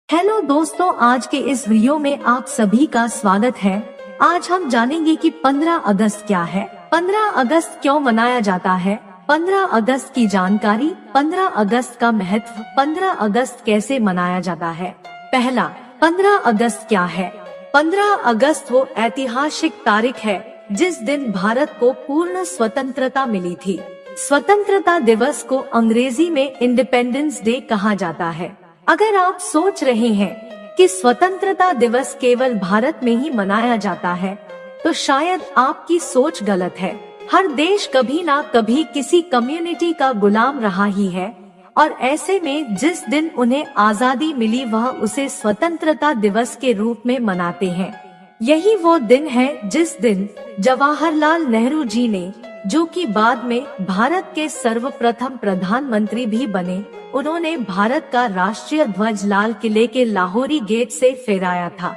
Hello दोस्तों, आज के इस वीडियो में आप सभी का स्वागत है। आज हम जानेंगे कि 15 अगस्त क्या है, 15 अगस्त क्यों मनाया जाता है, 15 अगस्त की जानकारी, 15 अगस्त का महत्व, 15 अगस्त कैसे मनाया जाता है। पहला, 15 अगस्त क्या है। 15 अगस्त वो ऐतिहासिक तारीख है जिस दिन भारत को पूर्ण स्वतंत्रता मिली थी। स्वतंत्रता दिवस को अंग्रेजी में इंडिपेंडेंस डे कहा जाता है। अगर आप सोच रहे हैं कि स्वतंत्रता दिवस केवल भारत में ही मनाया जाता है, तो शायद आपकी सोच गलत है। हर देश कभी ना कभी किसी कम्युनिटी का गुलाम रहा ही है, और ऐसे में जिस दिन उन्हें आजादी मिली वह उसे स्वतंत्रता दिवस के रूप में मनाते हैं। यही वो दिन है जिस दिन जवाहरलाल नेहरू जी ने, जो कि बाद में भारत के सर्वप्रथम प्रधानमंत्री भी बने, उन्होंने भारत का राष्ट्रीय ध्वज लाल किले के लाहौरी गेट से फहराया था।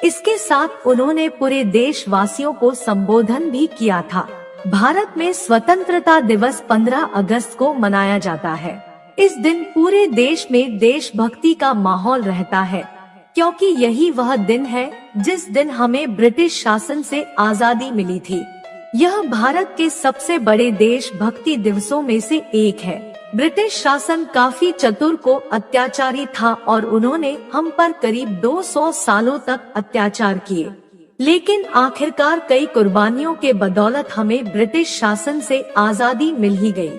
इसके साथ उन्होंने पूरे देशवासियों को संबोधन भी किया था। भारत में स्वतंत्रता दिवस 15 अगस्त को मनाया जाता है। इस दिन पूरे देश में देशभक्ति का माहौल रहता है, क्योंकि यही वह दिन है जिस दिन हमें ब्रिटिश शासन से आजादी मिली थी। यह भारत के सबसे बड़े देशभक्ति दिवसों में से एक है। ब्रिटिश शासन काफी चतुर को अत्याचारी था और उन्होंने हम पर करीब 200 सालों तक अत्याचार किए, लेकिन आखिरकार कई कुर्बानियों के बदौलत हमें ब्रिटिश शासन से आजादी मिल ही गई।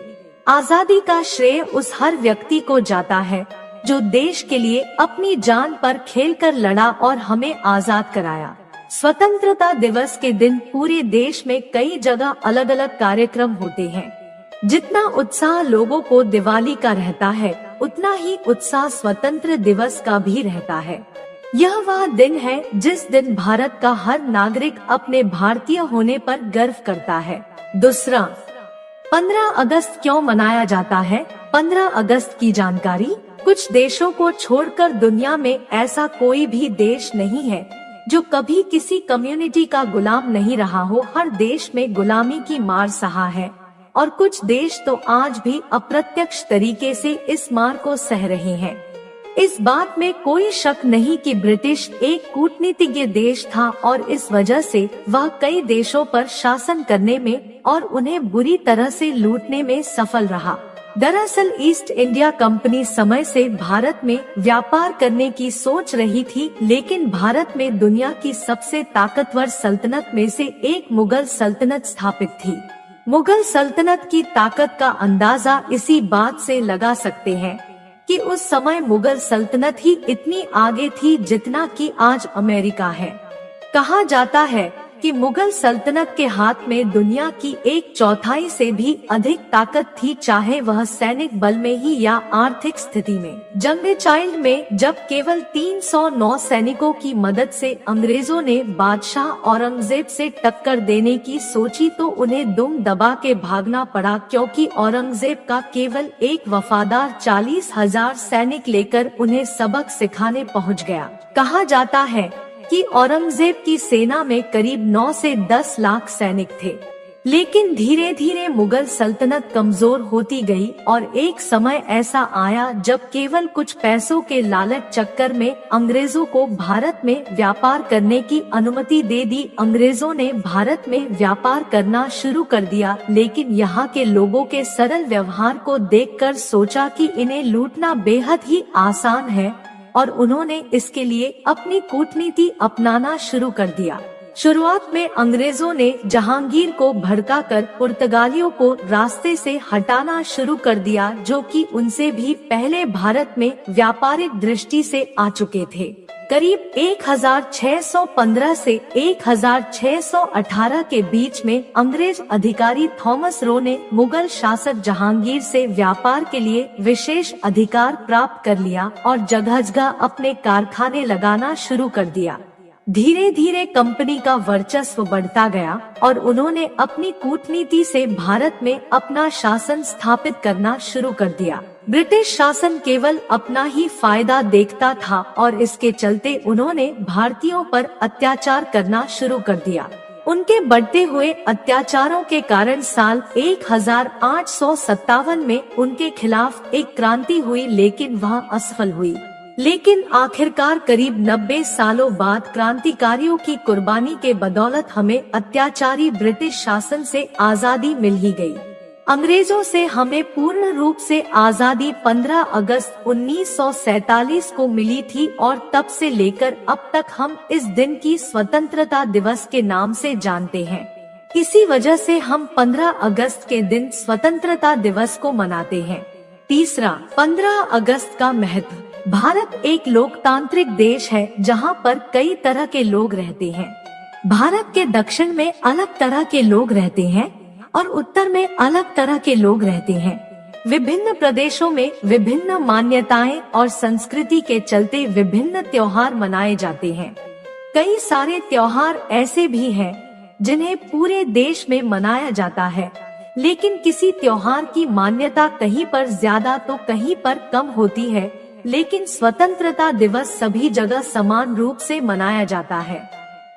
आजादी का श्रेय उस हर व्यक्ति को जाता है जो देश के लिए अपनी जान पर खेलकर लड़ा और हमें आजाद कराया। स्वतंत्रता दिवस के दिन पूरे देश में कई जगह अलग अलग कार्यक्रम होते हैं। जितना उत्साह लोगों को दिवाली का रहता है, उतना ही उत्साह स्वतंत्र दिवस का भी रहता है। यह वह दिन है जिस दिन भारत का हर नागरिक अपने भारतीय होने पर गर्व करता है। दूसरा, 15 अगस्त क्यों मनाया जाता है। 15 अगस्त की जानकारी, कुछ देशों को छोड़कर दुनिया में ऐसा कोई भी देश नहीं है जो कभी किसी कम्युनिटी का गुलाम नहीं रहा हो। हर देश में गुलामी की मार सहा है, और कुछ देश तो आज भी अप्रत्यक्ष तरीके से इस मार को सह रहे हैं। इस बात में कोई शक नहीं कि ब्रिटिश एक कूटनीतिज्ञ देश था और इस वजह से वह कई देशों पर शासन करने में और उन्हें बुरी तरह से लूटने में सफल रहा। दरअसल ईस्ट इंडिया कंपनी समय से भारत में व्यापार करने की सोच रही थी, लेकिन भारत में दुनिया की सबसे ताकतवर सल्तनत में से एक मुगल सल्तनत स्थापित थी। मुगल सल्तनत की ताकत का अंदाजा इसी बात से लगा सकते हैं कि उस समय मुगल सल्तनत ही इतनी आगे थी जितना कि आज अमेरिका है। कहा जाता है कि मुगल सल्तनत के हाथ में दुनिया की 1/4 से भी अधिक ताकत थी, चाहे वह सैनिक बल में ही या आर्थिक स्थिति में। जंग चाइल्ड में जब केवल 309 सैनिकों की मदद से अंग्रेजों ने बादशाह औरंगजेब से टक्कर देने की सोची, तो उन्हें दुम दबा के भागना पड़ा, क्योंकि औरंगजेब का केवल एक वफादार 40,000 सैनिक लेकर उन्हें सबक सिखाने पहुँच गया। कहा जाता है कि औरंगजेब की सेना में करीब 9 से 10 लाख सैनिक थे, लेकिन धीरे धीरे मुगल सल्तनत कमजोर होती गई और एक समय ऐसा आया जब केवल कुछ पैसों के लालच चक्कर में अंग्रेजों को भारत में व्यापार करने की अनुमति दे दी। अंग्रेजों ने भारत में व्यापार करना शुरू कर दिया, लेकिन यहाँ के लोगों के सरल व्यवहार को देखकर सोचा कि इन्हें लूटना बेहद ही आसान है, और उन्होंने इसके लिए अपनी कूटनीति अपनाना शुरू कर दिया। शुरुआत में अंग्रेजों ने जहांगीर को भड़काकर पुर्तगालियों को रास्ते से हटाना शुरू कर दिया, जो कि उनसे भी पहले भारत में व्यापारिक दृष्टि से आ चुके थे। करीब 1615 से 1618 के बीच में अंग्रेज अधिकारी थॉमस रो ने मुगल शासक जहांगीर से व्यापार के लिए विशेष अधिकार प्राप्त कर लिया और जगह जगह अपने कारखाने लगाना शुरू कर दिया। धीरे धीरे कंपनी का वर्चस्व बढ़ता गया और उन्होंने अपनी कूटनीति से भारत में अपना शासन स्थापित करना शुरू कर दिया। ब्रिटिश शासन केवल अपना ही फायदा देखता था और इसके चलते उन्होंने भारतीयों पर अत्याचार करना शुरू कर दिया। उनके बढ़ते हुए अत्याचारों के कारण साल 1857 में उनके खिलाफ एक क्रांति हुई, लेकिन वह असफल हुई। लेकिन आखिरकार करीब 90 सालों बाद क्रांतिकारियों की कुर्बानी के बदौलत हमें अत्याचारी ब्रिटिश शासन से आजादी मिल ही गई। अंग्रेजों से हमें पूर्ण रूप से आजादी 15 अगस्त 1947 को मिली थी और तब से लेकर अब तक हम इस दिन की स्वतंत्रता दिवस के नाम से जानते हैं। इसी वजह से हम 15 अगस्त के दिन स्वतंत्रता दिवस को मनाते हैं। तीसरा, 15 अगस्त का महत्व। भारत एक लोकतांत्रिक देश है जहां पर कई तरह के लोग रहते हैं। भारत के दक्षिण में अलग तरह के लोग रहते हैं और उत्तर में अलग तरह के लोग रहते हैं। विभिन्न प्रदेशों में विभिन्न मान्यताएं और संस्कृति के चलते विभिन्न त्योहार मनाए जाते हैं। कई सारे त्योहार ऐसे भी हैं जिन्हें पूरे देश में मनाया जाता है, लेकिन किसी त्योहार की मान्यता कहीं पर ज्यादा तो कहीं पर कम होती है, लेकिन स्वतंत्रता दिवस सभी जगह समान रूप से मनाया जाता है।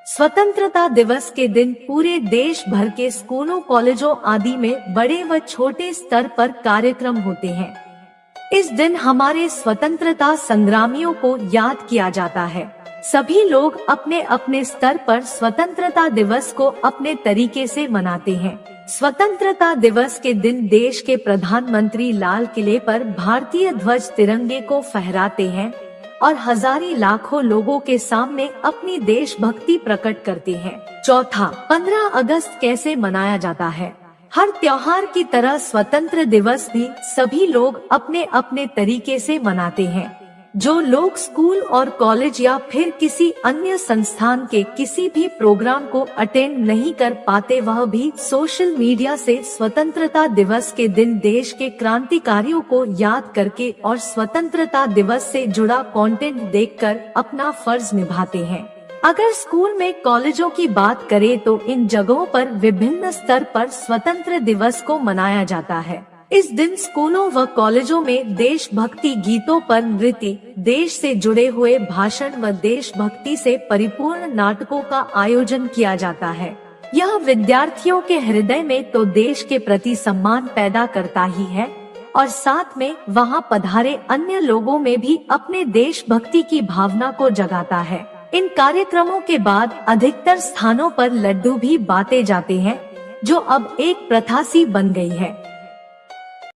स्वतंत्रता दिवस के दिन पूरे देश भर के स्कूलों, कॉलेजों आदि में बड़े व छोटे स्तर पर कार्यक्रम होते हैं। इस दिन हमारे स्वतंत्रता संग्रामियों को याद किया जाता है। सभी लोग अपने अपने स्तर पर स्वतंत्रता दिवस को अपने तरीके से मनाते हैं। स्वतंत्रता दिवस के दिन देश के प्रधानमंत्री लाल किले पर भारतीय ध्वज तिरंगे को फहराते हैं और हजारी लाखों लोगों के सामने अपनी देशभक्ति प्रकट करते हैं। चौथा, 15 अगस्त कैसे मनाया जाता है। हर त्योहार की तरह स्वतंत्र दिवस भी सभी लोग अपने अपने तरीके से मनाते हैं। जो लोग स्कूल और कॉलेज या फिर किसी अन्य संस्थान के किसी भी प्रोग्राम को अटेंड नहीं कर पाते, वह भी सोशल मीडिया से स्वतंत्रता दिवस के दिन देश के क्रांतिकारियों को याद करके और स्वतंत्रता दिवस से जुड़ा कंटेंट देखकर अपना फर्ज निभाते हैं। अगर स्कूल में कॉलेजों की बात करें तो इन जगहों पर विभिन्न स्तर पर स्वतंत्र दिवस को मनाया जाता है। इस दिन स्कूलों व कॉलेजों में देशभक्ति गीतों पर नृत्य, देश से जुड़े हुए भाषण व देशभक्ति से परिपूर्ण नाटकों का आयोजन किया जाता है। यह विद्यार्थियों के हृदय में तो देश के प्रति सम्मान पैदा करता ही है और साथ में वहां पधारे अन्य लोगों में भी अपने देशभक्ति की भावना को जगाता है। इन कार्यक्रमों के बाद अधिकतर स्थानों पर लड्डू भी बांटे जाते हैं, जो अब एक प्रथा सी बन गई है।